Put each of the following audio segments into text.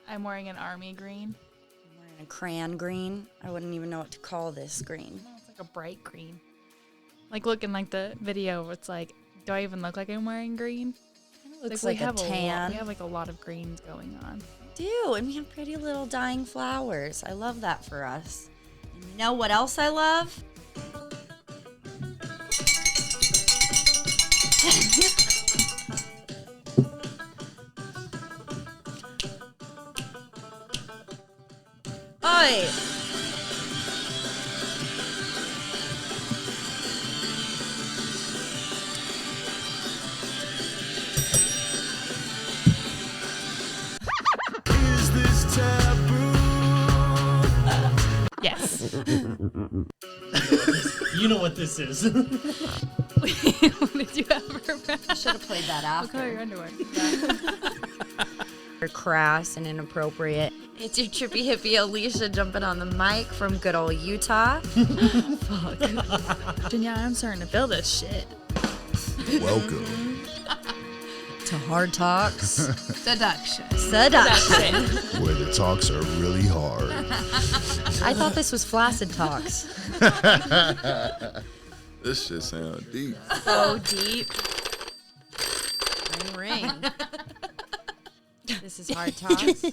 I'm wearing an army green. I'm wearing a crayon green. I wouldn't even know what to call this green. No, it's like a bright green. Like, look in, like, the video, it's like, do I even look like I'm wearing green? It looks like a tan. We have, like, a lot of greens going on. We do, and we have pretty little dying flowers. I love that for us. And you know what else I love? Oi! Is this taboo? Yes. You know what this is. What did you ever I should have played that after. Okay, your underwear. Or crass and inappropriate. It's your trippy hippie Alicia jumping on the mic from good old Utah. Fuck. Danielle, I'm starting to feel this shit. Welcome. To Hard Talks. Seduction. Seduction. Where the talks are really hard. I thought this was Flaccid Talks. This shit sounds deep. So deep. Ring. This is Hard Talks.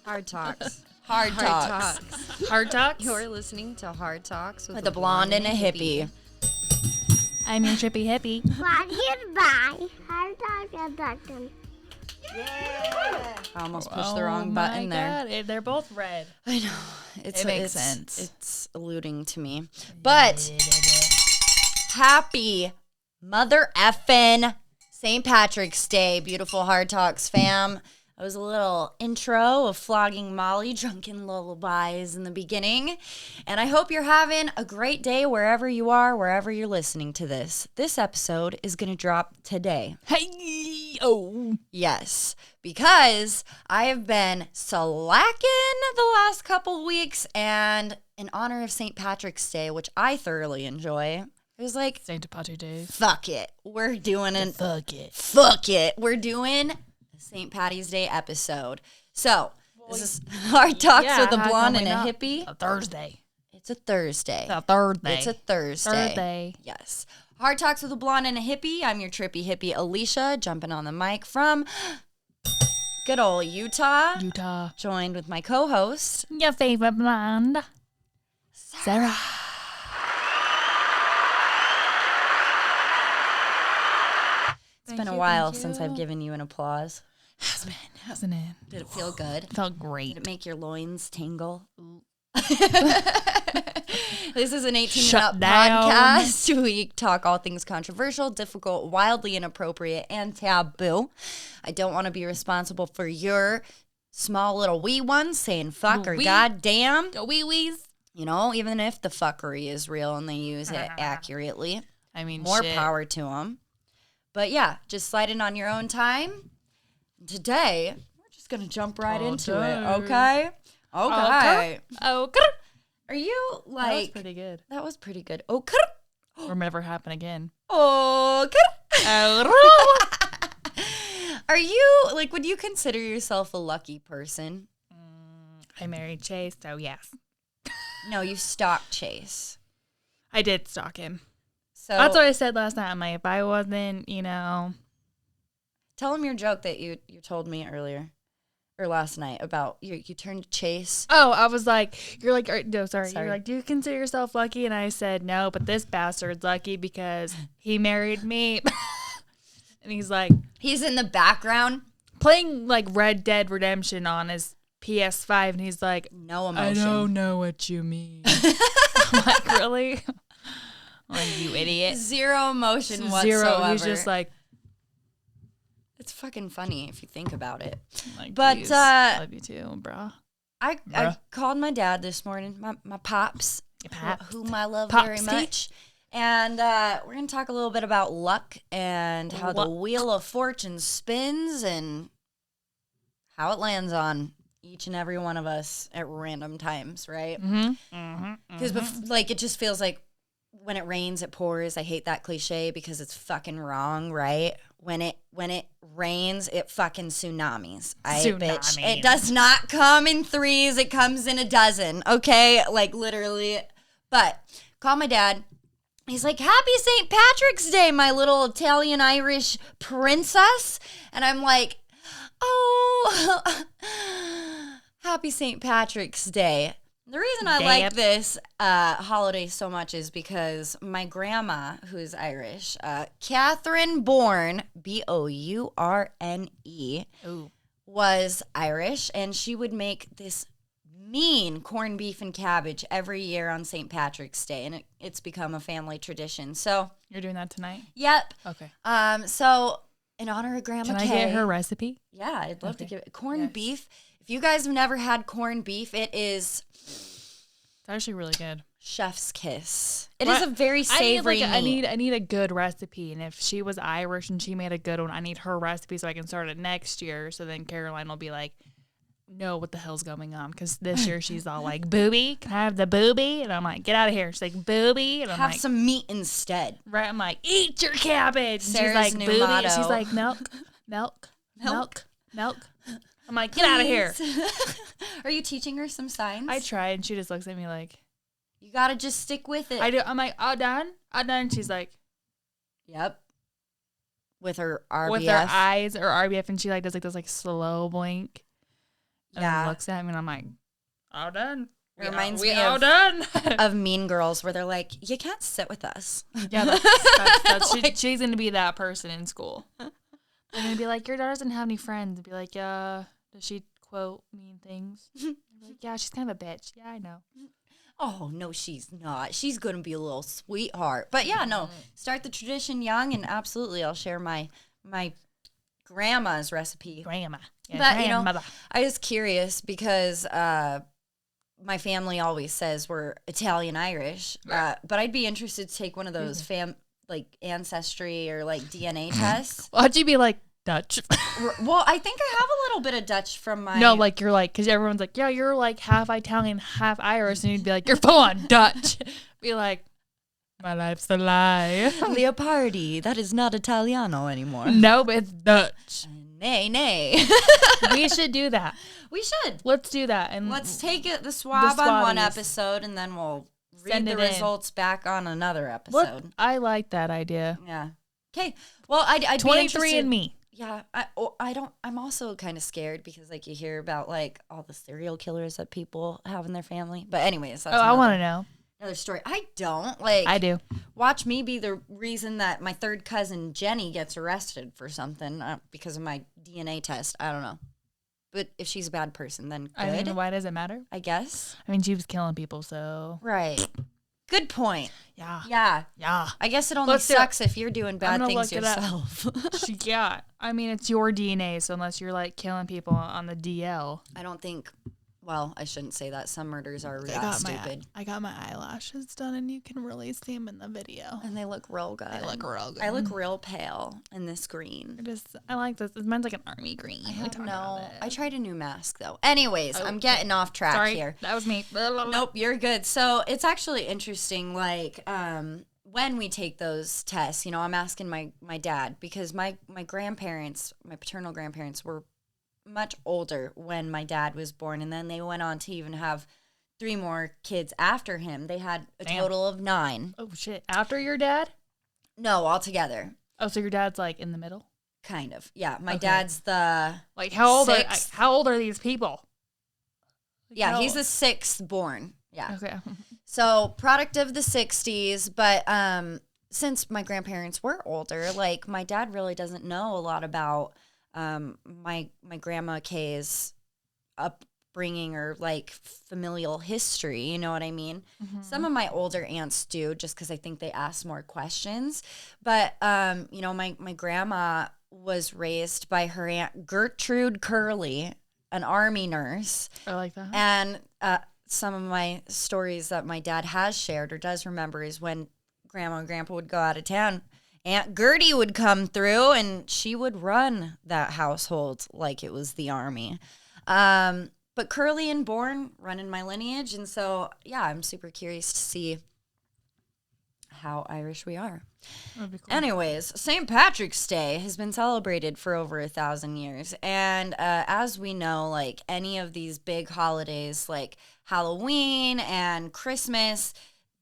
Hard Talks. Hard Talks. Hard talks? You're listening to Hard Talks with a blonde and a hippie. I'm your trippy hippie. Goodbye. Hard talk abduction. I almost pushed the wrong button there. God. They're both red. I know. It makes sense. It's alluding to me. But happy mother effin' St. Patrick's Day, beautiful Hard Talks fam. That was a little intro of Flogging Molly, Drunken Lullabies in the beginning. And I hope you're having a great day wherever you are, wherever you're listening to this. This episode is going to drop today. Hey! Oh. Yes, because I have been slacking the last couple weeks, and in honor of St. Patrick's Day, which I thoroughly enjoy, it was like, St. Patrick's Day. fuck it. We're doing it. Fuck it. Fuck it. We're doing a St. Patty's Day episode. So, this is Hard Talks with a how blonde come and a we hippie. not? A Thursday. It's a Thursday. It's a Thursday. It's a Thursday. Thursday. Yes. Hard Talks with a blonde and a hippie. I'm your trippy hippie Alicia, jumping on the mic from good old Utah. Joined with my co-host, Your favorite blonde, Sarah. It's been a while since I've given you an applause. Has been, hasn't it? Did it feel good? Felt great. Did it make your loins tingle? This is an 18 Shut minute down. podcast. We talk all things controversial, difficult, wildly inappropriate, and taboo. I don't want to be responsible for your small little wee ones saying fuck or Wee. goddamn. Go wee wees. You know, even if the fuckery is real and they use it accurately, I mean, more shit. power to them. But yeah, just slide in on your own time. Today, we're just going to jump right into it, okay? Okay. Oh, Are you that was like... pretty good. That was pretty good. Okay. Will never happen again. Okay. Oh, Are you, like, would you consider yourself a lucky person? I married Chase, so yes. No, you stalk Chase. I did stalk him. So That's what I said last night. I'm like, if I wasn't, tell him your joke that you told me earlier. Or last night about you turned to Chase. Oh, I was like, you're like, no, sorry. Sorry. You're like, do you consider yourself lucky? And I said, no, but this bastard's lucky because he married me. And he's like, He's in the background. playing like Red Dead Redemption on his PS5. And he's like, No I emotion. don't know what you mean. I'm like, really? I'm like, you idiot. Zero emotion whatsoever. Zero. He's just like, It's fucking funny if you think about it. like But, geez, love you too, bro. I Bruh. called my dad this morning, my pops, Your pops. whom I love very Popsy. much. And we're going to talk a little bit about luck and how the Wheel of Fortune spins and how it lands on each and every one of us at random times, right? Because like it just feels like when it rains, it pours. I hate that cliche because it's fucking wrong, right? When when it rains, it fucking tsunamis. Bitch. Tsunamis. It does not come in threes. It comes in a dozen. Okay, like literally. But call my dad. He's like, happy St. Patrick's Day, my little Italian-Irish princess. And I'm like, oh, happy St. Patrick's Day. The reason I like this holiday so much is because my grandma, who's Irish, Catherine Bourne, Bourne, was Irish, and she would make this mean corned beef and cabbage every year on St. Patrick's Day, and it's become a family tradition. So You're doing that tonight? Yep. Okay. So in honor of Grandma Can I Kay, get her recipe? Yeah, I'd love to give it corned Yes. beef. If you guys have never had corned beef, it is It's actually really good. chef's kiss. It is a very I need, savory meat. I need a good recipe, and if she was Irish and she made a good one, I need her recipe so I can start it next year. So then Caroline will be like, "No, what the hell's going on?" Because this year she's all like, "Booby, can I have the booby?" And I'm like, "Get out of here." She's like, "Booby," and I'm Have like, some meat instead. "Right." I'm like, "Eat your cabbage." And Sarah's she's like, new "Booby," motto. and she's like, "Milk, milk, milk, milk." I'm like, "Get out of here." Are you teaching her some signs? I tried, and she just looks at me like, You gotta just stick with it. I do. I'm like, "All done, all done." And she's like, Yep. With her RBF. with her eyes or RBF, and she like does like this like slow blink. And Yeah. then looks at me, and I'm like, "All done." It reminds we me all of- done. Of Mean Girls, where they're like, you can't sit with us. Yeah, that's she's gonna be that person in school. They're gonna be like, "Your daughter doesn't have any friends." And be like, "Yeah, does she quote mean things?" I'm like, "Yeah, she's kind of a bitch." Yeah, I know. Oh, no, she's not. She's going to be a little sweetheart. But yeah, no, start the tradition young, and absolutely I'll share my grandma's recipe. Grandma. Yeah, But, you know, grandmother. I was curious because my family always says we're Italian-Irish, but I'd be interested to take one of those ancestry or like DNA tests. Why'd you be like Dutch? Well, I think I have a little bit of Dutch from my... No, like you're like, because everyone's like, "Yeah, you're like half Italian, half Irish," and you'd be like, "You're full on Dutch." Be like, "My life's a lie." Leopardi, that is not Italiano anymore. No, but it's Dutch. Nay. We should do that. We should. Let's do that, and Let's take the swab on one swabbies. episode, and then we'll read Send the it in. results back on another episode. I like that idea. Yeah. Okay. Well, I'd be 23 interested. and me. Yeah. I'm also kind of scared because like you hear about like all the serial killers that people have in their family. But anyways, that's I want to know. another story. I don't like. I do. Watch me be the reason that my third cousin Jenny gets arrested for something because of my DNA test. I don't know. But if she's a bad person, then good. I mean, why does it matter? I guess. I mean, she was killing people, so Right. Good point. yeah. Yeah. I guess it only Let's do it. sucks if you're doing bad gonna things look it up. yourself. Yeah. I mean, it's your DNA, so unless you're like killing people on the DL. I don't think. Well, I shouldn't say that. Some murders are stupid. I got my eyelashes done, and you can really see them in the video. And they look real good. They look real good. I look real pale in this green. I like this. Mine's like an army green. I don't know. I tried a new mask though. Anyways, I'm getting off track Sorry, here. that was me. Nope, you're good. So it's actually interesting, like, when we take those tests, you know, I'm asking my dad because my grandparents, my paternal grandparents were much older when my dad was born, and then they went on to even have 3 more kids after him. They had a total of 9. Oh shit! After your dad? No, altogether. Oh, so your dad's like in the middle? Kind of. Yeah, my Okay. dad's the Like how old? Sixth. How old are these people? yeah, he's the 6th born. Yeah. Okay. So product of the 60s, but since my grandparents were older, like my dad really doesn't know a lot about my grandma Kay's upbringing or like familial history, you know what I mean? Some of my older aunts do, just because I think they ask more questions. But you know, my grandma was raised by her aunt Gertrude Curley, an army nurse. I like that. And some of my stories that my dad has shared or does remember is when grandma and grandpa would go out of town, Aunt Gertie would come through and she would run that household like it was the army. But Curly and Bourne run in my lineage. And so, yeah, I'm super curious to see How Irish we are. That'd be cool. Anyways, St. Patrick's Day has been celebrated for over 1,000 years. And as we know, like any of these big holidays like Halloween and Christmas,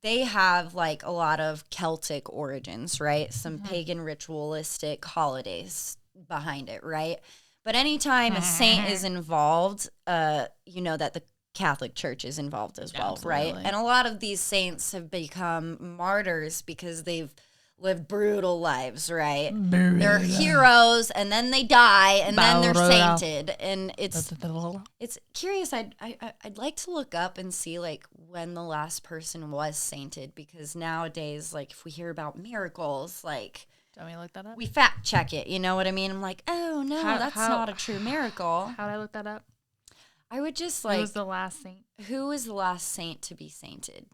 they have like a lot of Celtic origins, right? Some pagan ritualistic holidays behind it, right? But anytime a saint is involved, you know that the Catholic Church is involved as well, right? Absolutely. And a lot of these saints have become martyrs because they've lived brutal lives, right? They're heroes, and then they die, and then they're sainted. And it's curious. I'd like to look up and see like when the last person was sainted, because nowadays, like if we hear about miracles, like Do you want me to look that up? we fact check it. You know what I mean? I'm like, oh no, that's not a true miracle. How did I look that up? I would just Who like, was the last saint? who was the last saint to be sainted?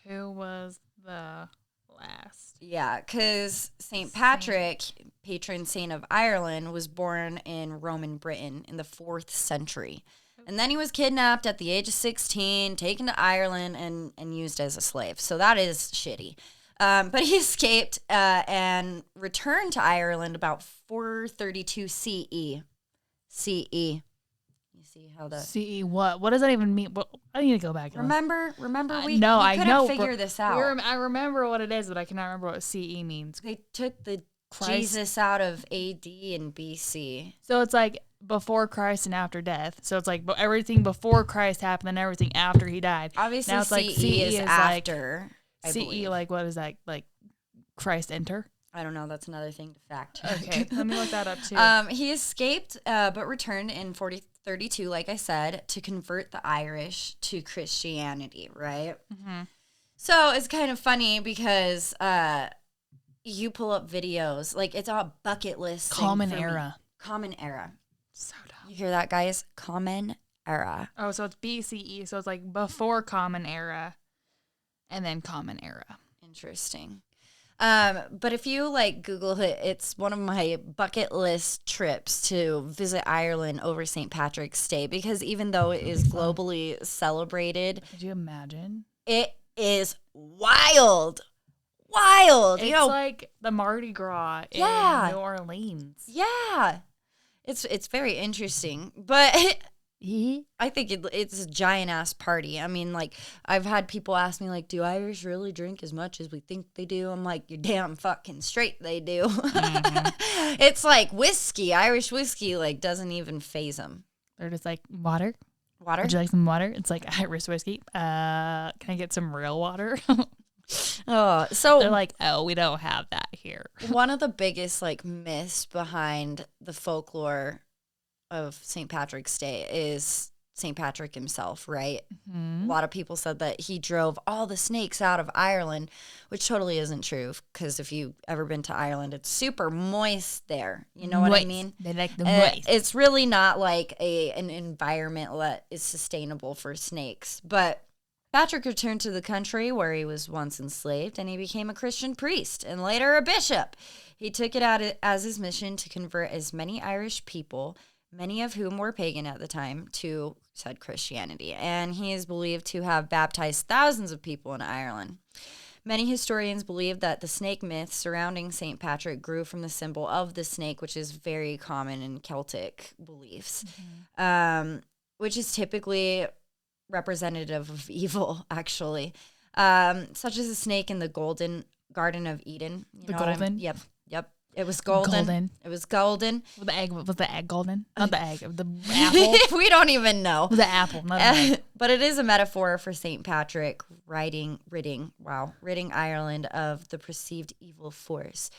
Who was the last? Yeah, because St. Patrick, patron saint of Ireland, was born in Roman Britain in the 4th century. And then he was kidnapped at the age of 16, taken to Ireland, and used as a slave. So that is shitty. But he escaped and returned to Ireland about 432 CE. CE. You see how the... CE what? What does that even mean? What, I need to go back. And Remember we no, we I couldn't know. figure this out. I remember what it is, but I cannot remember what CE means. They took the Christ. Jesus out of AD and BC. So it's like before Christ and after death. So it's like everything before Christ happened and everything after he died. Obviously, now it's like CE is after. Like, I CE, believe. like what is that? Like Christ enter? I don't know. That's another thing to fact check. Okay, let me look that up too. He escaped, but returned in 4032, like I said, to convert the Irish to Christianity, right? Mm-hmm. So it's kind of funny because you pull up videos, like it's a bucket list. Common thing for me. era. Common era. So dumb. You hear that, guys? Common era. Oh, so it's BCE. So it's like before Common Era, and then Common Era. Interesting. But if you like Google it, it's one of my bucket list trips to visit Ireland over St. Patrick's Day, because even though it is globally celebrated, Could you imagine? it is wild. Wild. It's You know, like the Mardi Gras in Yeah. New Orleans. yeah. It's very interesting. But I think it's a giant ass party. I mean, like, I've had people ask me, like, do Irish really drink as much as we think they do? I'm like, you're damn fucking straight they do. It's like whiskey. Irish whiskey, like, doesn't even phase them. They're just like, water? Water? Would you like some water? It's like Irish whiskey. Can I get some real water? Oh, so They're like, oh, we don't have that here. one of the biggest, like, myths behind the folklore of St. Patrick's Day is St. Patrick himself, right? Mm-hmm. A lot of people said that he drove all the snakes out of Ireland, which totally isn't true, because if you've ever been to Ireland, it's super moist there. You know what I mean? They like the moist. It's really not like an environment that is sustainable for snakes. But Patrick returned to the country where he was once enslaved, and he became a Christian priest and later a bishop. He took it out as his mission to convert as many Irish people, many of whom were pagan at the time, to said Christianity. And he is believed to have baptized thousands of people in Ireland. Many historians believe that the snake myth surrounding St. Patrick grew from the symbol of the snake, which is very common in Celtic beliefs, which is typically representative of evil, actually, such as a snake in the golden Garden of Eden. You know what Yep. It was golden. It was golden. Was the egg golden? Not the egg. The apple. We don't even know. The apple. Not the egg. But it is a metaphor for St. Patrick ridding Ireland of the perceived evil force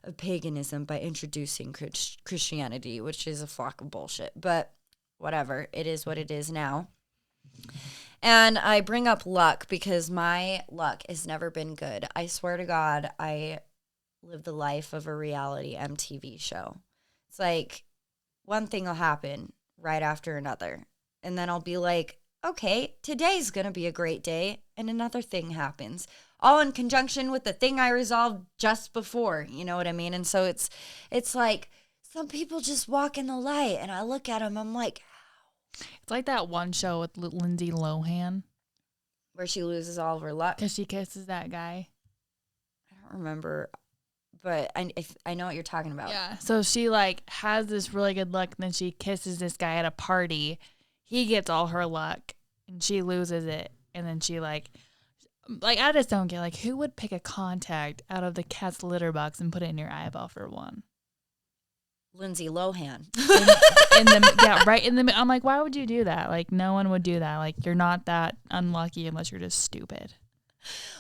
of paganism by introducing Christianity, which is a flock of bullshit. But whatever. It is what it is now. And I bring up luck because my luck has never been good. I swear to God, I live the life of a reality MTV show. It's like one thing will happen right after another. And then I'll be like, okay, today's going to be a great day. And another thing happens, all in conjunction with the thing I resolved just before. You know what I mean? And so it's like some people just walk in the light and I look at them, I'm like, It's like that one show with Lindsay Lohan where she loses all of her luck. because she kisses that guy. remember, but I know what you're talking about. Yeah. So she like has this really good luck, and then she kisses this guy at a party. He gets all her luck, and she loses it, and then she like I just don't get like who would pick a contact out of the cat's litter box and put it in your eyeball for one. Lindsay Lohan. Right in the. I'm like, why would you do that? Like, no one would do that. Like, you're not that unlucky unless you're just stupid.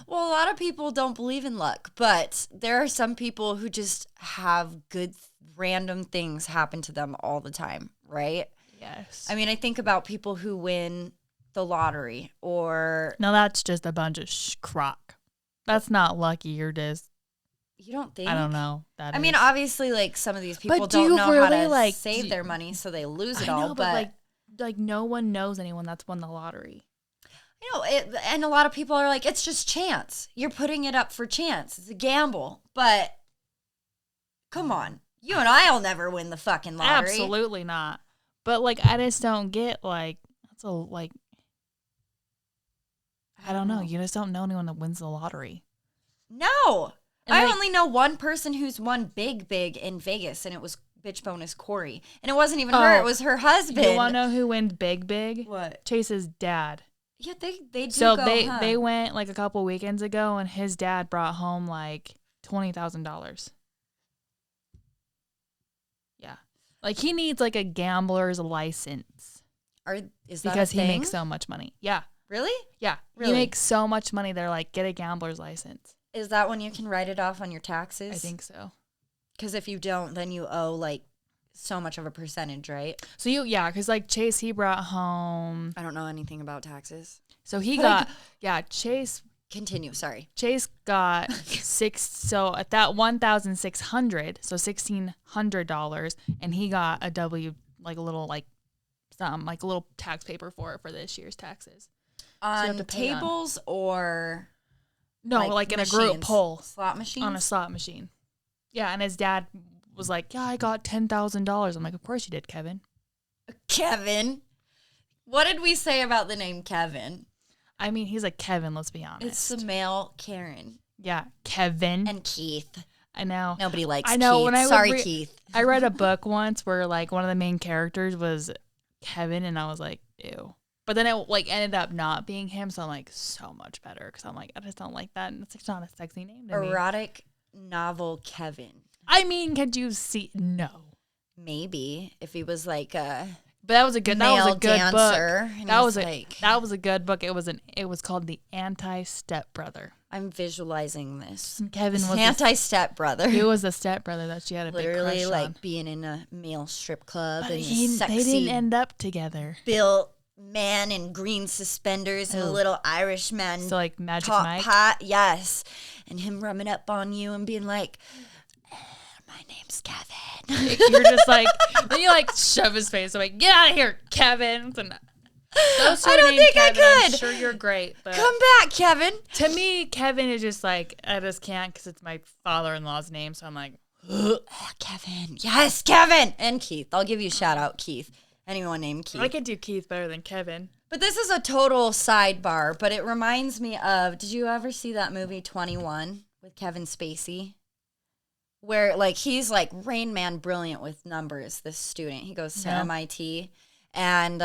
Well, a lot of people don't believe in luck, but there are some people who just have good random things happen to them all the time, right? Yes. I mean, I think about people who win the lottery or... No, that's just a bunch of crock. That's not lucky. You're just... You don't think? I don't know. I mean, obviously, like, some of these people But do don't you know really, how to like, save their money, so they lose it I know, all. but like no one knows anyone that's won the lottery. You know, and a lot of people are like, it's just chance. You're putting it up for chance. It's a gamble. But come on. You and I will never win the fucking lottery. Absolutely not. But like, I just don't get like, that's a like, I don't know. You just don't know anyone that wins the lottery. No. And I like, only know one person who's won big in Vegas, and it was bitch bonus Corey. And it wasn't even her. It was her husband. You want to know who wins big? What? Chase's dad. Yeah, they do So go, they went like a couple weekends ago, and his dad brought home like $20,000. Yeah, like he needs like a gambler's license Is that because a thing? he makes so much money. Yeah, Really? yeah, Really? he makes so much money. They're like, get a gambler's license. Is that when you can write it off on your taxes? I think so. Because if you don't, then you owe like so much of a percentage, right? So because like Chase, he brought home. I don't know anything about taxes. So he Chase Continue. Sorry. got so at that 1,600, so $1,600, and he got a W, like a little like something like a little tax paper for this year's taxes. On tables or no, like in machines? a group poll Slot machines? on a slot machine. Yeah, and his dad was like, "Yeah, I got $10,000." I'm like, "Of course you did, Kevin." Kevin. What did we say about the name Kevin? I mean, he's like Kevin. Let's be honest. It's the male Karen. Yeah, Kevin And Keith. I know. Nobody likes I know. Keith. When I Sorry, Keith. I read a book once where like one of the main characters was Kevin, and I was like, ew. But then it like ended up not being him, so I'm like, so much better because I'm like, I just don't like that, and it's not a sexy name to me. Erotic novel Kevin. I mean, could you see? No. Maybe if he was like a But that was a good male book. dancer. And That was like, that was a good book. It was called The Anti-Stepbrother. I'm visualizing this. Kevin was Anti-stepbrother. he was a stepbrother that she had a Literally big crush like on. being in a male strip club But and they sexy didn't end up together. built man in green suspenders and a Ew. little Irishman So like Magic top Mike. pot. Yes. And him rubbing up on you and being like, my name's Kevin. You're just like, then you like shove his face. I'm like, get out of here, Kevin. And those two I don't named think I Kevin, I'm could. sure you're great, but Come back, Kevin. to me, Kevin is just like, I just can't because it's my father-in-law's name. So I'm like, Kevin. Yes, Kevin. And Keith. I'll give you a shout out, Keith. Anyone named Keith. I could do Keith better than Kevin. But this is a total sidebar, but it reminds me of, did you ever see that movie 21 with Kevin Spacey? Where like he's like Rain Man brilliant with numbers, this student. He goes to Yeah. MIT and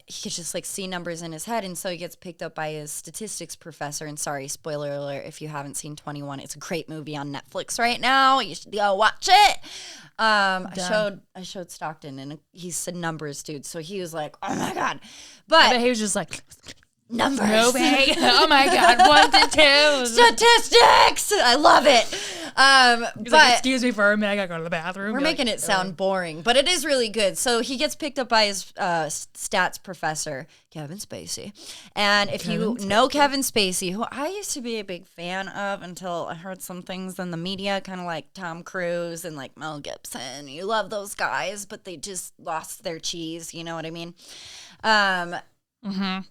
he could just like see numbers in his head, and so he gets picked up by his statistics professor. And sorry, spoiler alert if you haven't seen 21. It's a great movie on Netflix right now. You should go watch it. I showed Stockton, and he's a numbers dude, so he was like, oh my God. But he was just like, Numbers. no way. Oh my God, 1 to 2. Statistics. I love it. He's But like, excuse me for a minute, I gotta go to the bathroom. we're You're making like, it sound boring, but it is really good. So he gets picked up by his stats professor, Kevin Spacey. And if you know Kevin Spacey, who I used to be a big fan of until I heard some things in the media, kind of like Tom Cruise and like Mel Gibson. You love those guys, but they just lost their cheese. You know what I mean?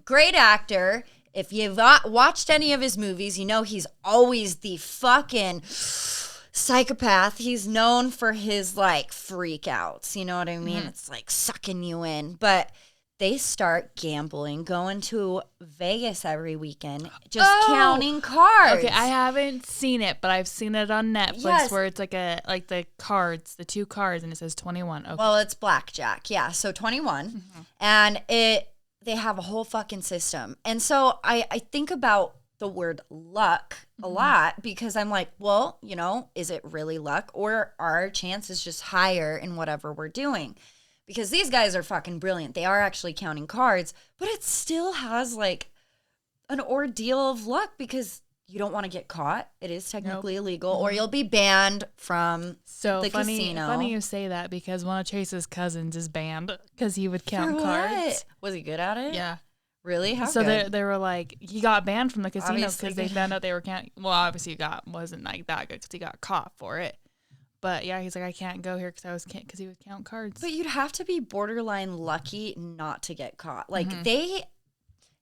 Great actor. If you've watched any of his movies, you know he's always the fucking psychopath. He's known for his like freak outs. You know what I mean? It's like sucking you in. But they start gambling, going to Vegas every weekend, just counting cards. Okay, I haven't seen it, but I've seen it on Netflix where it's like the cards, the 2 cards, and it says 21. Okay. Well, it's blackjack, yeah. So 21, and they have a whole fucking system. And so I think about the word luck a lot because I'm like, well, is it really luck, or are our chances just higher in whatever we're doing? Because these guys are fucking brilliant. They are actually counting cards, but it still has like an ordeal of luck because you don't want to get caught. It is technically illegal, or you'll be banned from the casino. Funny you say that because one of Chase's cousins is banned because he would count cards. Was he good at it? Yeah. Really? How so good? they were like, he got banned from the casino Obviously because they found out they were counting. Well, obviously wasn't like that good because he got caught for it. But yeah, he's like, I can't go here because he would count cards. But you'd have to be borderline lucky not to get caught. Like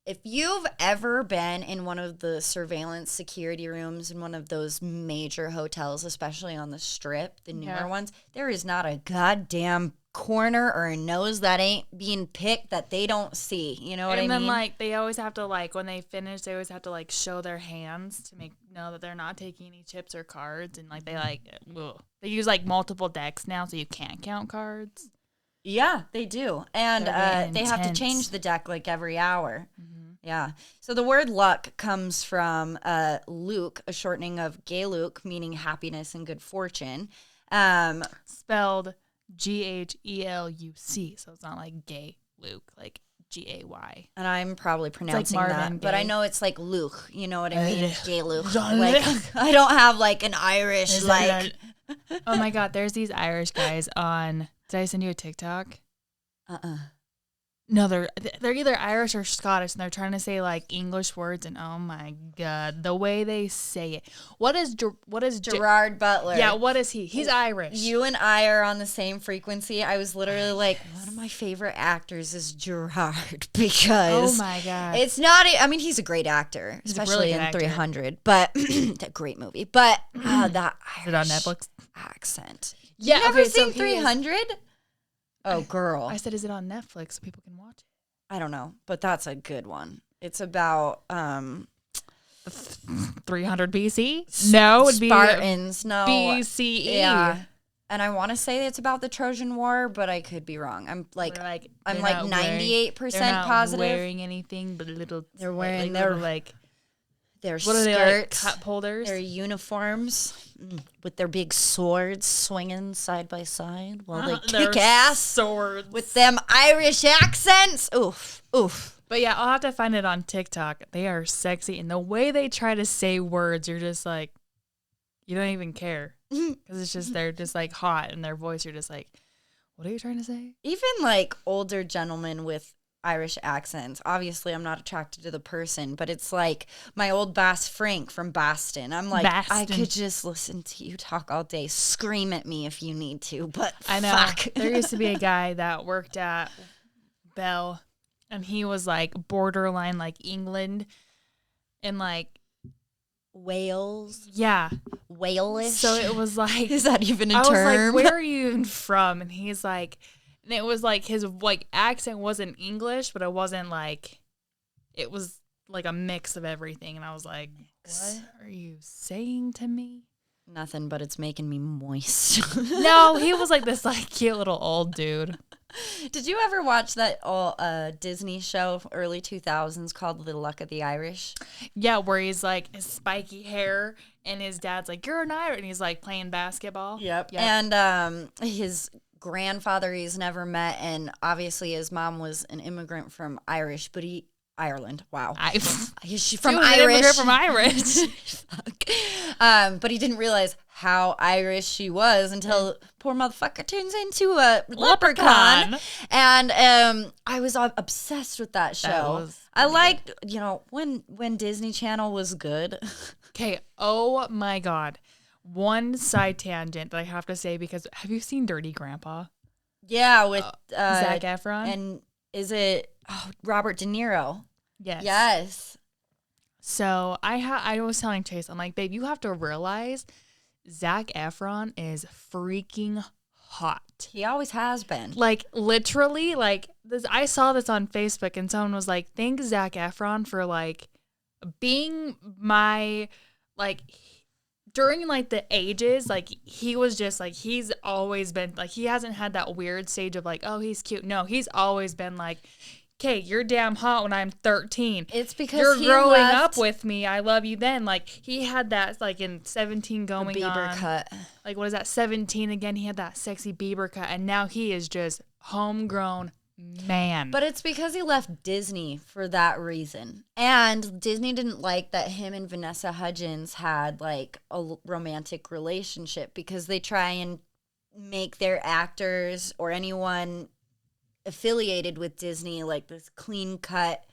if you've ever been in one of the surveillance security rooms in one of those major hotels, especially on the Strip, the newer ones, there is not a goddamn corner or a nose that ain't being picked that they don't see. You know what I mean? And then like they always have to like when they finish, they always have to like show their hands to know that they're not taking any chips or cards, and like they use like multiple decks now, so you can't count cards. Yeah, they do, and they have to change the deck like every hour. Yeah. So the word luck comes from Luke, a shortening of Gay Luke, meaning happiness and good fortune. Spelled Gheluc, so it's not like gay Luke, like Gay. And I'm probably pronouncing like that, but Gay. I know it's like Luke. You know what I mean? Gay Luke. Like I don't have like an Irish like. Oh my God, there's these Irish guys on. Did I send you a TikTok? No, they're either Irish or Scottish, and they're trying to say like English words, and oh my God, the way they say it. What is Gerard Butler? Yeah, what is he? He's Irish. You and I are on the same frequency. I was literally like, one of my favorite actors is Gerard because oh my God, it's not. I mean, he's a great actor, especially in 300. But a great movie. But that is it on Netflix? Accent. Yeah, you never seen 300? Oh, girl. I said, is it on Netflix so people can watch it? I don't know, but that's a good one. It's about 300 BC? No, it'd be Spartans. No. BCE. Yeah. And I want to say it's about the Trojan War, but I could be wrong. I'm like 98% positive. Wearing anything but little. They're wearing their skirts, what are they, like, cup holders? Their uniforms with their big swords swinging side by side while they kick ass swords with them Irish accents. Oof. But yeah, I'll have to find it on TikTok. They are sexy, and the way they try to say words, you're just like, you don't even care because it's just they're just like hot, and their voice, you're just like, what are you trying to say? Even like older gentlemen with Irish accents. Obviously, I'm not attracted to the person, but it's like my old Bass Frank from Boston. I'm like, I could just listen to you talk all day. Scream at me if you need to, but I know. Fuck. There used to be a guy that worked at Bell, and he was like borderline like England and like Wales. Yeah. Walish. So it was like, is that even a term? term? Was like, where are you even from? And he's like, and it was like his like accent wasn't English, but it wasn't like, it was like a mix of everything. And I was like, what are you saying to me? Nothing, but it's making me moist. No, he was like this like cute little old dude. Did you ever watch that Disney show early 2000s called The Luck of the Irish? Yeah, where he's like his spiky hair and his dad's like, you're an Irish, and he's like playing basketball. Yep. And his grandfather he's never met, and obviously his mom was an immigrant from Ireland. Wow. She's from Irish. From Irish. Fuck. But he didn't realize how Irish she was until poor motherfucker turns into a leprechaun. And I was obsessed with that show. I liked, when Disney Channel was good. Okay. Oh my God. One side tangent that I have to say, because have you seen Dirty Grandpa? Yeah, with Zac Efron. And is it Robert De Niro? Yes. So I was telling Chase, I'm like, babe, you have to realize Zac Efron is freaking hot. He always has been. Like literally, like I saw this on Facebook and someone was like, thank Zac Efron for like being my like during like the ages, like he was just like he's always been like he hasn't had that weird stage of like, oh, he's cute. No, he's always been like, okay, you're damn hot when I'm 13. It's because you're he growing left up with me. I love you then. Like he had that like in 17 going Bieber on. cut. Like what is that? 17 again. He had that sexy Bieber cut, and now he is just homegrown man. But it's because he left Disney for that reason. And Disney didn't like that him and Vanessa Hudgens had like a romantic relationship because they try and make their actors or anyone affiliated with Disney like this clean cut,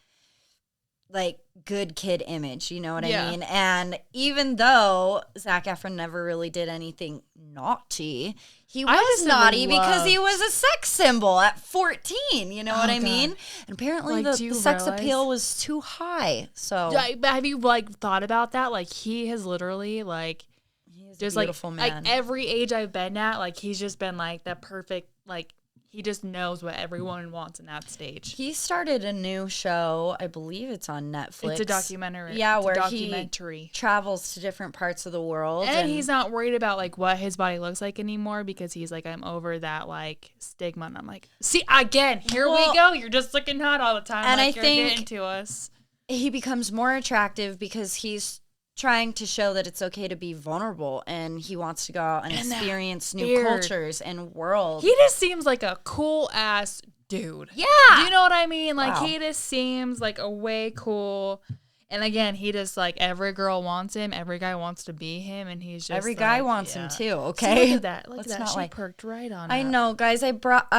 like good kid image, you know what I mean? And even though Zac Efron never really did anything naughty, he was naughty because he was a sex symbol at 14, you know what I mean? And apparently Like, the sex appeal was too high. So have you like thought about that? Like he has literally like he's just a beautiful like man. every age I've been at, like he's just been like the perfect like he just knows what everyone wants in that stage. He started a new show. I believe it's on Netflix. It's a documentary. Yeah, it's where a documentary. he travels to different parts of the world. And he's not worried about like what his body looks like anymore because he's like, I'm over that like stigma. And I'm like, see, again, here we go. You're just looking hot all the time. And like, I you're think getting to us. He becomes more attractive because he's trying to show that it's okay to be vulnerable, and he wants to go out and experience new cultures and worlds. He just seems like a cool ass dude. Yeah. Do you know what I mean? Like Wow. he just seems like a way cool. And again, he just like every girl wants him, every guy wants to be him, and he's just Every guy like, wants yeah. him too. See, Okay, look at that. Look Let's at that. not She like- perked right on. I up. know, guys. I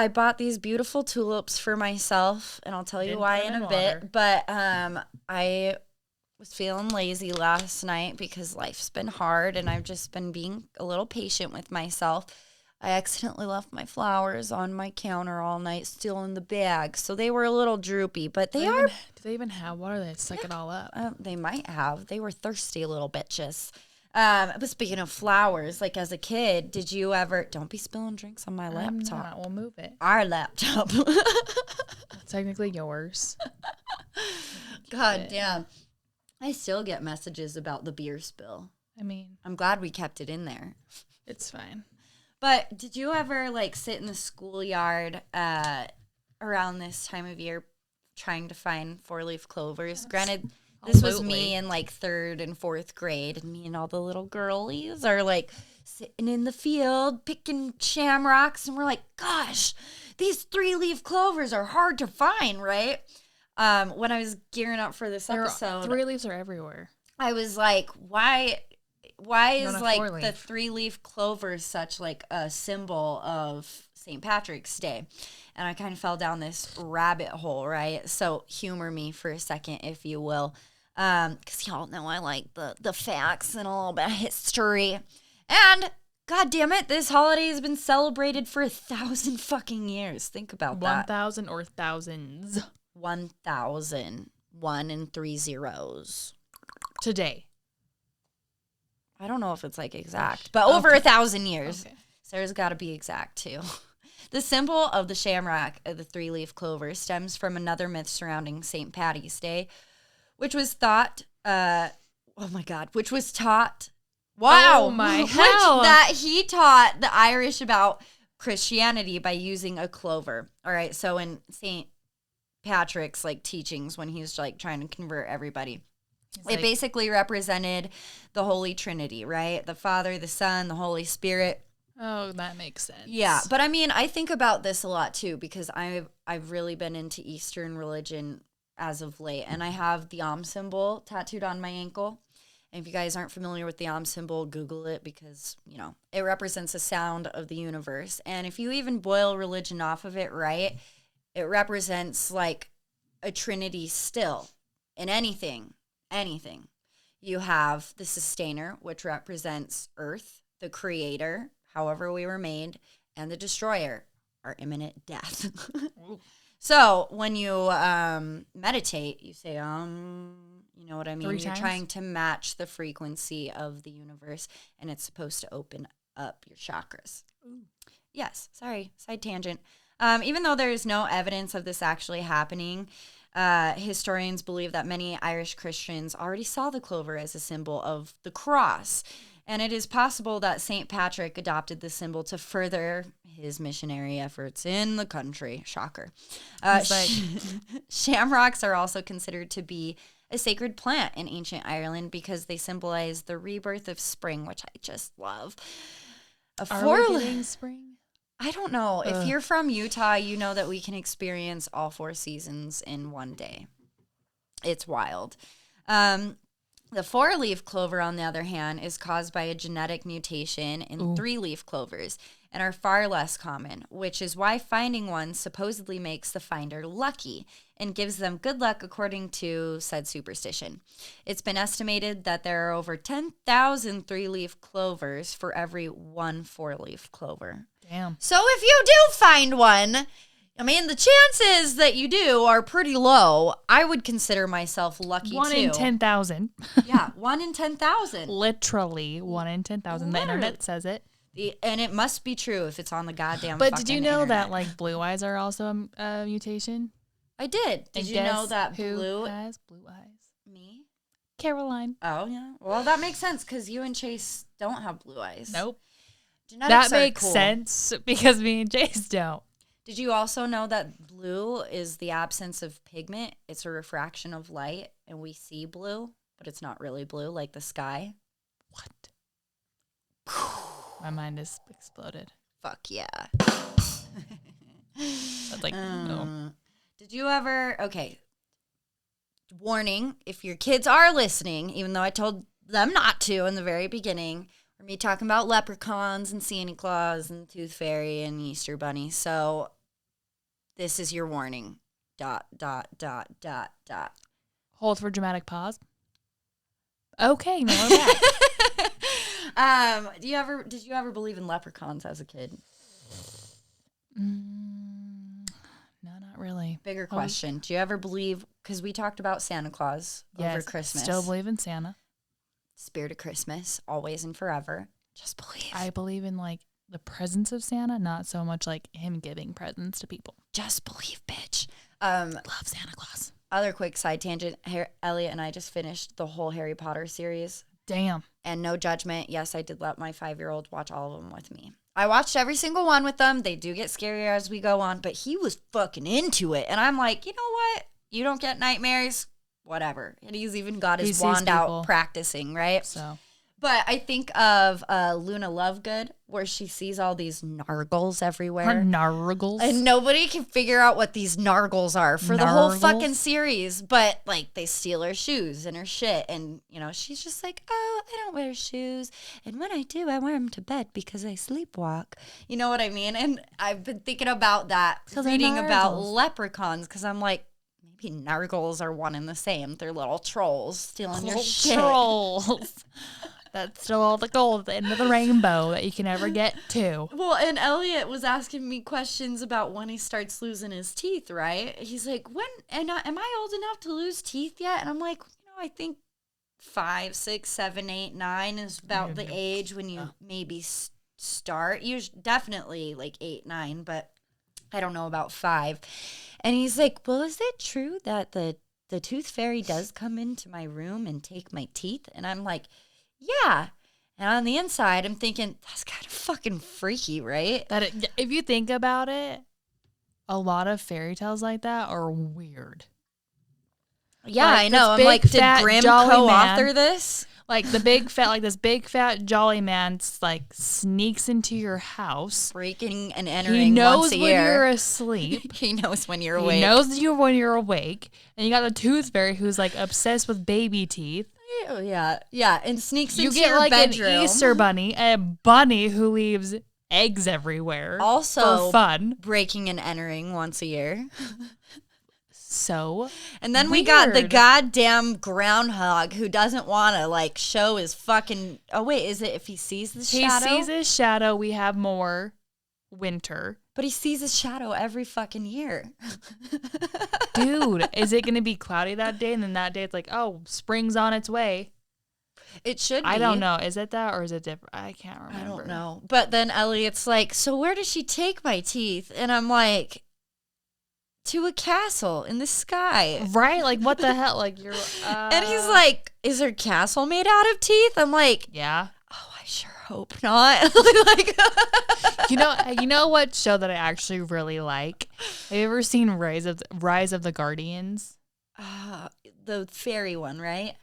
bought these beautiful tulips for myself, and I'll tell you Didn't why put 'em in in a bit. water. But I was feeling lazy last night because life's been hard, and I've just been being a little patient with myself. I accidentally left my flowers on my counter all night, still in the bag, so they were a little droopy. But they are. Do they even have water? They suck it all up. They might have. They were thirsty little bitches. But speaking of flowers, like as a kid, did you ever? Don't be spilling drinks on my I'm laptop. not. We'll move it. Our laptop. Technically yours. God damn. I still get messages about the beer spill. I mean, I'm glad we kept it in there. it's fine. But did you ever like sit in the schoolyard around this time of year trying to find 4-leaf clovers? Granted, this was me in like 3rd and 4th grade, and me and all the little girlies are like sitting in the field picking shamrocks, and we're like, gosh, these 3-leaf clovers are hard to find, right? When I was gearing up for this episode, 3 leaves are everywhere. I was like, why is Not a like 4-leaf. the 3-leaf clover such like a symbol of St. Patrick's Day? And I kind of fell down this rabbit hole, right? So humor me for a second, if you will. Because y'all know I like the facts and a little bit of history. And God damn it, this holiday has been celebrated for 1,000 fucking years. Think about that. 1,000 or thousands 1,000. 1 and 3 zeros. today. I don't know if it's like exact, but over 1,000 years. Okay. Sarah's got to be exact too. The symbol of the shamrock of the 3-leaf clover stems from another myth surrounding St. Patty's Day, which was thought, which was taught, Oh my hell. that he taught the Irish about Christianity by using a clover. All right, so in St. Patrick's like teachings when he's like trying to convert everybody, it basically represented the Holy Trinity, right? The Father, the Son, the Holy Spirit. Oh, that makes sense. Yeah, but I mean, I think about this a lot too because I've really been into Eastern religion as of late, and I have the Om symbol tattooed on my ankle. And if you guys aren't familiar with the Om symbol, Google it because, you know, it represents the sound of the universe. And if you even boil religion off of it, right, it represents like a trinity still in anything. You have the sustainer, which represents earth, the creator, however we were made, and the destroyer, our imminent death. So when you meditate, you say, you know what I mean? 3 You're times? trying to match the frequency of the universe, and it's supposed to open up your chakras. Yes, sorry, side tangent. Even though there is no evidence of this actually happening, historians believe that many Irish Christians already saw the clover as a symbol of the cross. And it is possible that St. Patrick adopted the symbol to further his missionary efforts in the country. Shocker. Shamrocks are also considered to be a sacred plant in ancient Ireland because they symbolize the rebirth of spring, which I just love. Are we getting spring? I don't know. If you're from Utah, you know that we can experience all 4 seasons in one day. It's wild. The 4-leaf clover, on the other hand, is caused by a genetic mutation in 3-leaf clovers and are far less common, which is why finding one supposedly makes the finder lucky and gives them good luck according to said superstition. It's been estimated that there are over 10,000 3-leaf clovers for every 1 4-leaf clover. Damn. So if you do find one, I mean, the chances that you do are pretty low. I would consider myself lucky, 1 too. in 10,000. Yeah, 1 in 10,000. Literally 1 in 10,000. The internet says it. And it must be true if it's on the goddamn But fucking did you know internet. that, like, blue eyes are also a mutation? I did. Did And you know guess that who blue... has blue eyes? Me? Caroline. Oh, yeah. Well, that makes sense because you and Chase don't have blue eyes. Nope. Genetics That are makes cool. sense because me and Jace don't. Did you also know that blue is the absence of pigment? It's a refraction of light, and we see blue, but it's not really blue, like the sky. What? My mind has exploded. Fuck yeah. That's like, no. Did you ever... Okay. Warning, if your kids are listening, even though I told them not to in the very beginning, we're me talking about leprechauns and Santa Claus and Tooth Fairy and Easter Bunny. So this is your warning. ... Hold for dramatic pause. Okay, now we're back. Did you ever believe in leprechauns as a kid? No, not really. Bigger question. Do you ever believe, because we talked about Santa Claus over Christmas. Still believe in Santa. Spirit of Christmas, always and forever. Just believe. I believe in, like, the presence of Santa, not so much like him giving presents to people. Just believe, bitch. Love Santa Claus. Other quick side tangent. Elliot and I just finished the whole Harry Potter series. Damn. And no judgment. Yes, I did let my 5-year-old watch all of them with me. I watched every single one with them. They do get scarier as we go on, but he was fucking into it. And I'm like, you know what? You don't get nightmares? Whatever. And he's even got his wand out practicing, right? So. But I think of Luna Lovegood, where she sees all these nargles everywhere. Her nargles. And nobody can figure out what these nargles are for the whole fucking series. But, like, they steal her shoes and her shit. And, you know, she's just like, oh, I don't wear shoes. And when I do, I wear them to bed because I sleepwalk. You know what I mean? And I've been thinking about that, reading about leprechauns, because I'm like, maybe nargles are one and the same. They're little trolls stealing your shit. Trolls. That's still all the gold at the end of the rainbow that you can ever get to. Well, and Elliot was asking me questions about when he starts losing his teeth, right? He's like, am I old enough to lose teeth yet? And I'm like, I think 5, 6, 7, 8, 9 is about the age when you maybe start. Definitely like 8, 9, but I don't know about 5. And he's like, well, is it true that the tooth fairy does come into my room and take my teeth? And I'm like, yeah. And on the inside, I'm thinking, that's kind of fucking freaky, right? If you think about it, a lot of fairy tales like that are weird. Yeah, like I know. I'm big, like, did fat, Grimm jolly co-author man, this? Like this big fat jolly man like sneaks into your house. Breaking and entering He knows once a when year. you're asleep. He knows when you're awake. He knows you when you're awake. And you got the tooth fairy who's like obsessed with baby teeth. Oh, yeah, and sneaks You into get your like bedroom. an Easter bunny, a bunny who leaves eggs everywhere. Also for fun. Breaking and entering once a year. So And then we weird. got the goddamn groundhog who doesn't want to like show his fucking. Oh wait, is it if he sees the shadow? He sees his shadow. We have more winter. But he sees his shadow every fucking year. Dude, is it going to be cloudy that day? And then that day it's like, oh, spring's on its way. It should be. I don't know. Is it that or is it different? I can't remember. I don't know. But then Elliot's like, so where does she take my teeth? And I'm like, to a castle in the sky. Right? Like, what the hell? Like, you're. And he's like, is her castle made out of teeth? I'm like, yeah. oh, I sure hope not. Like, You know what show that I actually really like? Have you ever seen Rise of the Guardians? the fairy one, right?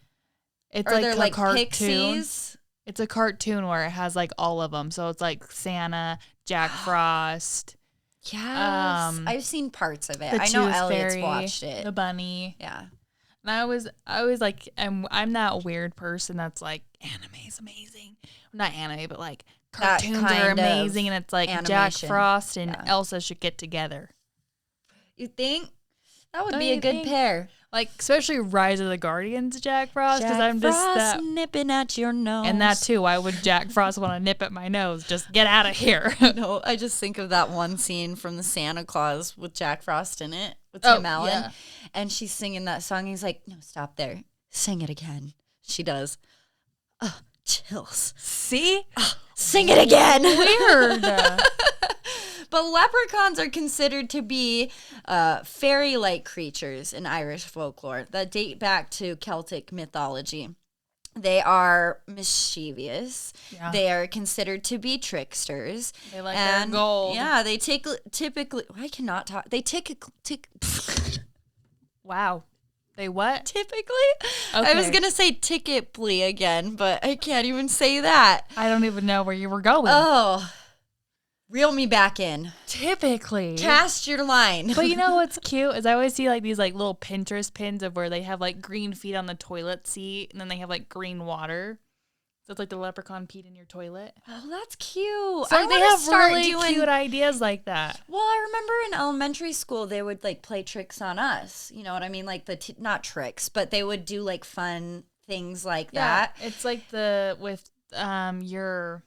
It's Or like they're a like cartoon. pixies. It's a cartoon where it has like all of them. So it's like Santa, Jack Frost, Yes. I've seen parts of it. the I know Tooth Elliot's Fairy, watched it. the bunny. Yeah. And I was like, I'm that weird person that's like, anime's amazing. Not anime, but like That cartoons are kind of amazing. And it's like Jack animation. Frost and Yeah. Elsa should get together. You think? That would Don't be a you good think? pair. Like, especially Rise of the Guardians, Jack Frost, because Jack I'm just Frost that. nipping at your nose. And that too. Why would Jack Frost want to nip at my nose? Just get out of here. No, I just think of that one scene from the Santa Claus with Jack Frost in it with Oh, Tim Allen. yeah. And she's singing that song. He's like, no, stop there. Sing it again. She does. Chills. See? Sing it again. Weird. But leprechauns are considered to be fairy-like creatures in Irish folklore that date back to Celtic mythology. They are mischievous. Yeah. They are considered to be tricksters. They like their gold. Yeah, they typically. I cannot talk. They Wow. They what? typically. I was Okay. gonna say ticketly again, but I can't even say that. I don't even know where you were going. Oh, reel me back in. Typically. Cast your line. But you know what's cute is I always see like these like little Pinterest pins of where they have like green feet on the toilet seat and then they have like green water. So it's like the leprechaun peed in your toilet. Oh, that's cute. So I like, they wanna have start really doing. cute ideas like that. Well, I remember in elementary school they would like play tricks on us. You know what I mean? Like not tricks, but they would do like fun things like that. It's like with your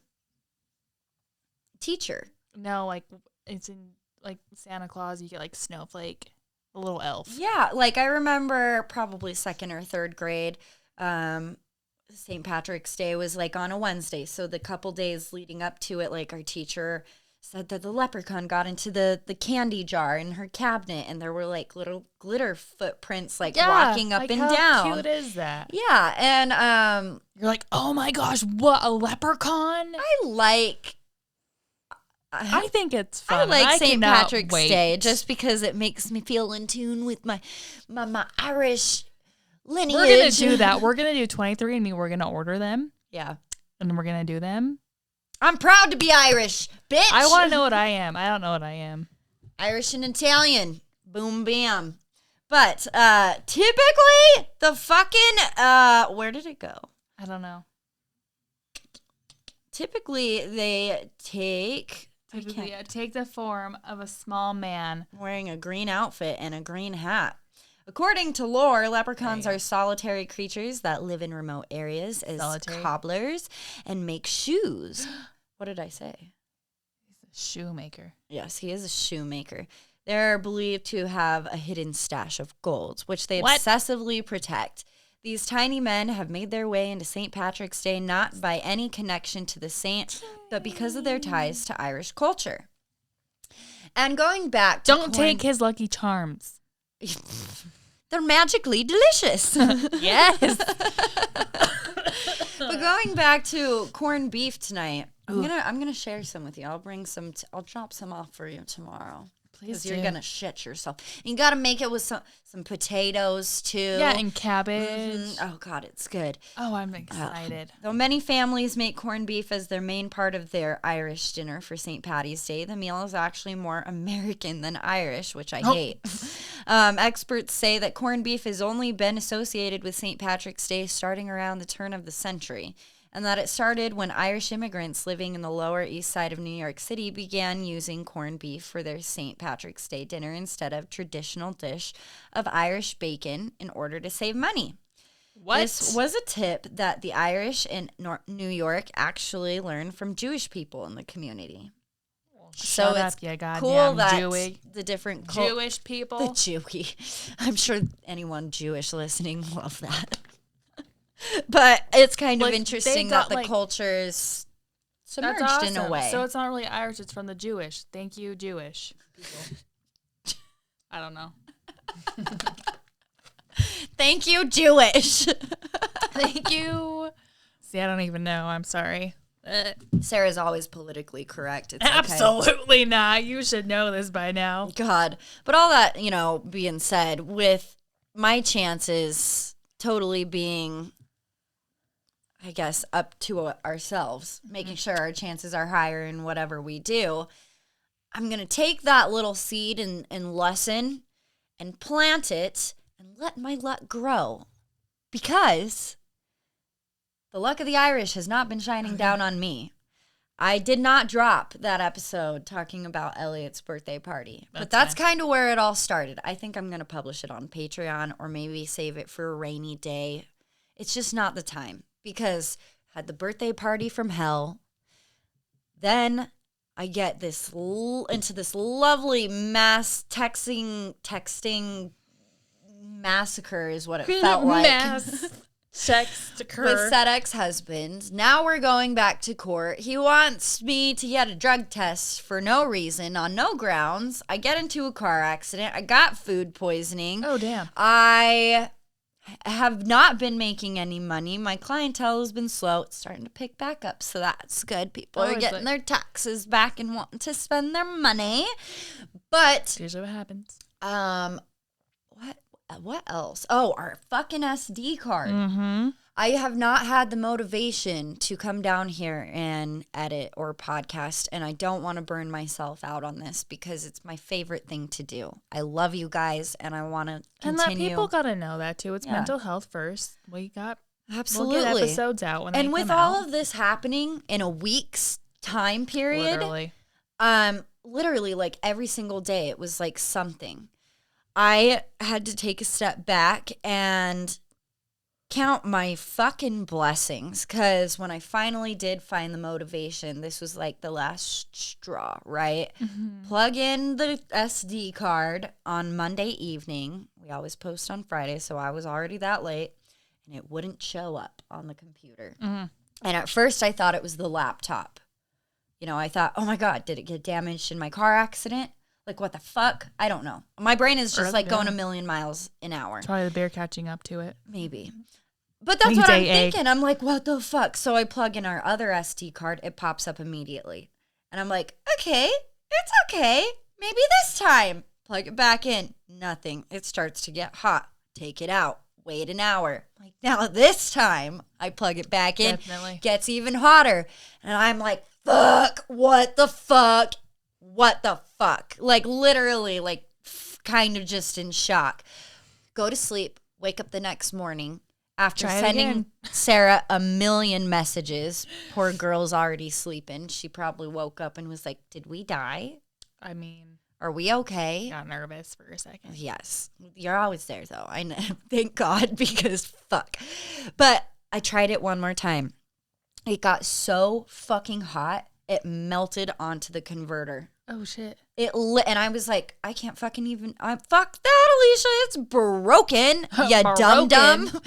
Teacher. no, like it's in like Santa Claus, you get like Snowflake, a little elf. Yeah, like I remember probably second or third grade. St. Patrick's Day was like on a Wednesday, so the couple days leading up to it, like our teacher said that the leprechaun got into the candy jar in her cabinet, and there were like little glitter footprints like walking up like and how down. cute is that? Yeah, and You're like, oh my gosh, what, a leprechaun? I think it's I fun. like St. cannot Patrick's wait. Day just because it makes me feel in tune with my Irish lineage. We're gonna do that. We're gonna do 23andMe. We're gonna order them, Yeah. and then we're gonna do them. I'm proud to be Irish, bitch. I want to know what I am. I don't know what I am. Irish and Italian. Boom, bam. But typically, the fucking, where did it go? I don't know. Typically, they take, Typically, take the form of a small man. wearing a green outfit and a green hat. According to lore, leprechauns are solitary creatures that live in remote areas as Solitary? cobblers and make shoes. What did I say? Shoemaker. Yes, he is a shoemaker. They're believed to have a hidden stash of gold, which they What? obsessively protect. These tiny men have made their way into St. Patrick's Day not by any connection to the saint, but because of their ties to Irish culture. And going back to Don't take his Lucky Charms. They're magically delicious. Yes. But going back to corned beef tonight, I'm gonna share some with you. I'll bring some. I'll drop some off for you tomorrow. Please Because you're do. gonna shit yourself. You gotta make it with some potatoes too. Yeah, and cabbage. Mhm. Oh God, it's good. Oh, I'm excited. Though many families make corned beef as their main part of their Irish dinner for St. Patty's Day, the meal is actually more American than Irish, which I hate. Experts say that corned beef has only been associated with St. Patrick's Day starting around the turn of the century, and that it started when Irish immigrants living in the Lower East Side of New York City began using corned beef for their St. Patrick's Day dinner instead of traditional dish of Irish bacon in order to save money. What? This was a tip that the Irish in New York actually learned from Jewish people in the community. Shut it's up, you goddamn cool that Jewy. the different Jewish people. the Jewy. I'm sure anyone Jewish listening love that. But it's kind of Like, interesting they that got, the culture is submerged That's awesome. in a way. So it's not really Irish, it's from the Jewish. Thank you, Jewish people. I don't know. Thank you, Jewish. Thank you. See, I don't even know. I'm sorry. Sarah's always politically correct. It's okay. Absolutely not. You should know this by now. God. But all that, being said, with my chances totally being, I guess, up to ourselves, making sure our chances are higher in whatever we do, I'm going to take that little seed and lesson and plant it and let my luck grow. Because the luck of the Irish has not been shining down on me. I did not drop that episode talking about Elliot's birthday party. But that's kind of where it all started. I think I'm going to publish it on Patreon or maybe save it for a rainy day. It's just not the time because I had the birthday party from hell. Then I get into this lovely mass texting massacre is what it felt like. Mass sex to occur. With said ex-husband. Now we're going back to court. He wants me to get a drug test for no reason, on no grounds. I get into a car accident. I got food poisoning. Oh, damn. I have not been making any money. My clientele has been slow. It's starting to pick back up, so that's good. People are getting their taxes back and wanting to spend their money. But usually what happens. What else? Oh, our fucking SD card. Mm-hmm. I have not had the motivation to come down here and edit or podcast, and I don't want to burn myself out on this because it's my favorite thing to do. I love you guys, and I want to continue. And people got to know that, too. It's mental health first. We'll get episodes out when they come out. And with all of this happening in a week's time period, literally like every single day, it was like something. I had to take a step back and count my fucking blessings because when I finally did find the motivation, this was like the last straw, right? Mm-hmm. Plug in the SD card on Monday evening. We always post on Friday, so I was already that late, and it wouldn't show up on the computer. Mm-hmm. And at first, I thought it was the laptop. I thought, oh my God, did it get damaged in my car accident? Like, what the fuck? I don't know. My brain is just going a million miles an hour. It's probably the bear catching up to it. Maybe. But that's what I'm thinking. I'm like, what the fuck? So I plug in our other SD card. It pops up immediately. And I'm like, okay, it's okay. Maybe this time. Plug it back in. Nothing. It starts to get hot. Take it out. Wait an hour. Like, now this time, I plug it back in. Definitely. Gets even hotter. And I'm like, fuck. What the fuck? What the fuck? Like, literally, like, kind of just in shock. Go to sleep. Wake up the next morning. After sending Sarah a million messages, poor girl's already sleeping. She probably woke up and was like, did we die? I mean, are we okay? Got nervous for a second. Yes. You're always there, though. I know. Thank God, because fuck. But I tried it one more time. It got so fucking hot, it melted onto the converter. Oh, shit. It lit, and I was like, I can't fucking even, fuck that, Alicia, it's broken, you dum-dum.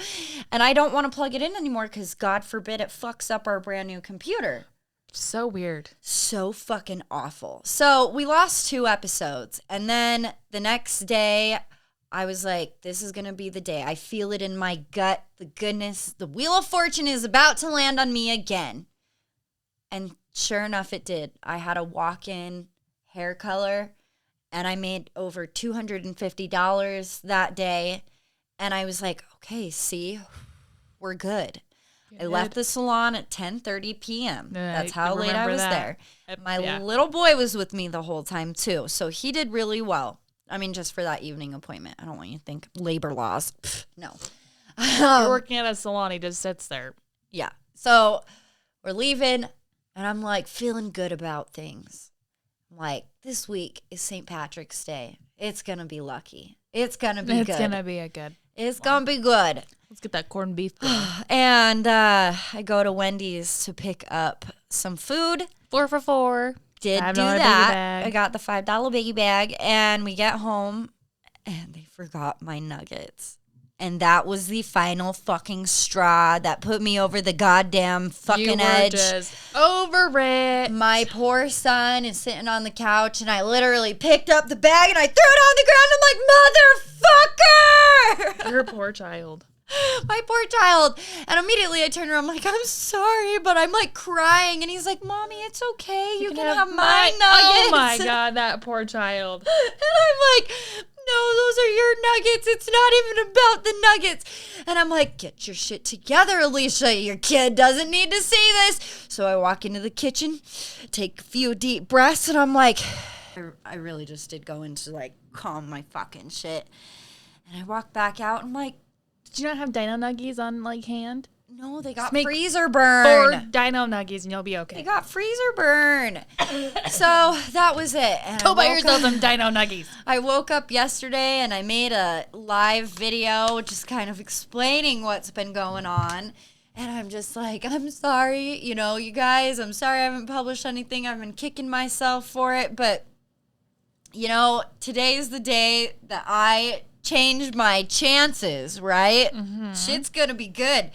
And I don't want to plug it in anymore because, God forbid, it fucks up our brand new computer. So weird. So fucking awful. So we lost 2 episodes, and then the next day, I was like, this is going to be the day. I feel it in my gut. The goodness, the Wheel of Fortune is about to land on me again. And sure enough, it did. I had a walk-in hair color, and I made over $250 that day. And I was like, okay, see, we're good. I left the salon at 10:30 p.m. That's how late I was there. My little boy was with me the whole time, too. So he did really well. I mean, just for that evening appointment. I don't want you to think labor laws. Pfft, no. You're working at a salon. He just sits there. Yeah. So we're leaving, and I'm like feeling good about things. Like, this week is St. Patrick's Day. It's going to be lucky. It's going to be good. It's going to be It's going to be good. Let's get that corned beef going. And I go to Wendy's to pick up some food. 4 for $4. Did do that. I got the $5 biggie bag, and we get home, and they forgot my nuggets. And that was the final fucking straw that put me over the goddamn fucking edge. Just over it. My poor son is sitting on the couch, and I literally picked up the bag and I threw it on the ground. I'm like, motherfucker! Your poor child. My poor child. And immediately I turned around, I'm like, I'm sorry, but I'm like crying. And he's like, Mommy, it's okay. You can have my nuggets. Oh my God, that poor child. And I'm like, no, those are your nuggets. It's not even about the nuggets. And I'm like, get your shit together, Alicia. Your kid doesn't need to see this. So I walk into the kitchen, take a few deep breaths, and I'm like, I really just did go into like calm my fucking shit. And I walk back out, and I'm like, did you not have dino nuggies on like hand? no, they got make freezer burn. 4 dino nuggies and you'll be They okay. got freezer burn. So that was it. And Go I buy woke yourself up- some dino nuggies. I woke up yesterday and I made a live video just kind of explaining what's been going on. And I'm just like, I'm sorry, you know, you guys, I'm sorry I haven't published anything. I've been kicking myself for it. But, you know, today's the day that I changed my chances, right? Shit's going to be good.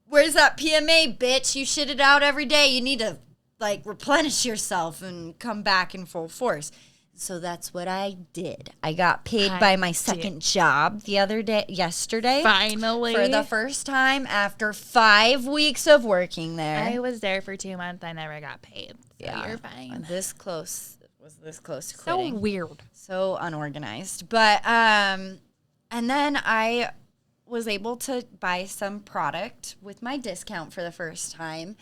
Where's that PMA, bitch? You shit it out every day. You need to, like, replenish yourself and come back in full force. So that's what I did. I got paid by my second job yesterday. Finally. For the first time after 5 weeks of working there. I was there for 2 months. I never got paid. So Yeah. you're fine. This close to So quitting. weird. So unorganized. But and then I was able to buy some product with my discount for the first time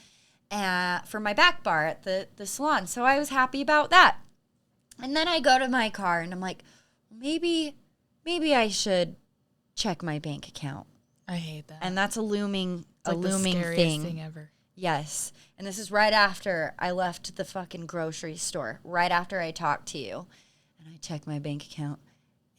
for my back bar at the salon. So I was happy about that. And then I go to my car and I'm like, maybe I should check my bank account. I hate that. And that's a looming It's like the scariest thing. thing ever. Yes. And this is right after I left the fucking grocery store, right after I talked to you. And I checked my bank account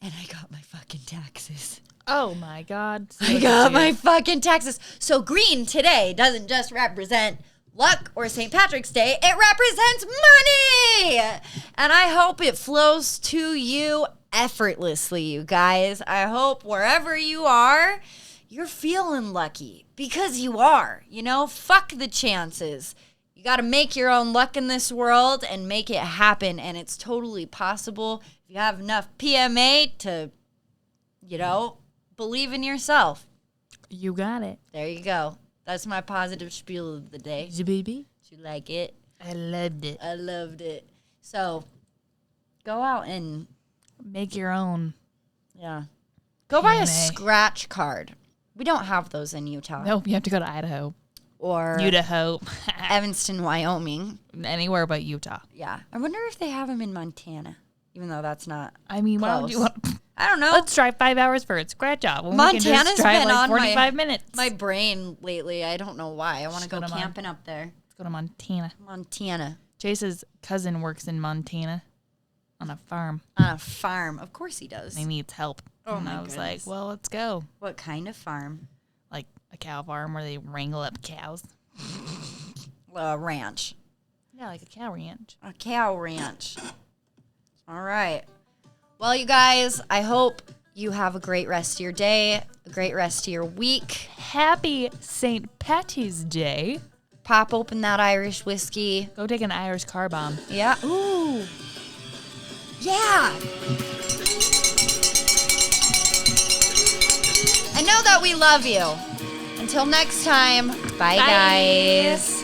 and I got my fucking taxes. Oh my God. I got my fucking taxes. So green today doesn't just represent luck or St. Patrick's Day, it represents money. And I hope it flows to you effortlessly, you guys. I hope wherever you are, you're feeling lucky because you are. You know, fuck the chances. You got to make your own luck in this world and make it happen. And it's totally possible if you have enough PMA to, you know, believe in yourself. You got it. There you go. That's my positive spiel of the day. Baby. Did you like it? I loved it. I loved it. So, go out and, Make your own. yeah. Go buy a PMA. scratch card. We don't have those in Utah. Nope, you have to go to Idaho. Or Idaho. Evanston, Wyoming. Anywhere but Utah. Yeah. I wonder if they have them in Montana, even though that's not. I mean, why would you Close. want... I don't know. Let's drive 5 hours for a scratch off. When we can Montana's just drive been like on 45 minutes. my brain lately. I don't know why. I want to Just go go to camping up there. Let's go to Montana. Montana. Chase's cousin works in Montana on a farm. On a farm. Of course he does. He needs help. Oh, and my I was like, goodness. well, let's go. What kind of farm? Like a cow farm where they wrangle up cows. A ranch. Yeah, like a cow ranch. A cow ranch. All right. Well, you guys, I hope you have a great rest of your day, a great rest of your week. Happy St. Patty's Day. Pop open that Irish whiskey. Go take an Irish car bomb. Yeah. Ooh. Yeah. And know that we love you. Until next time, bye. Bye. Guys.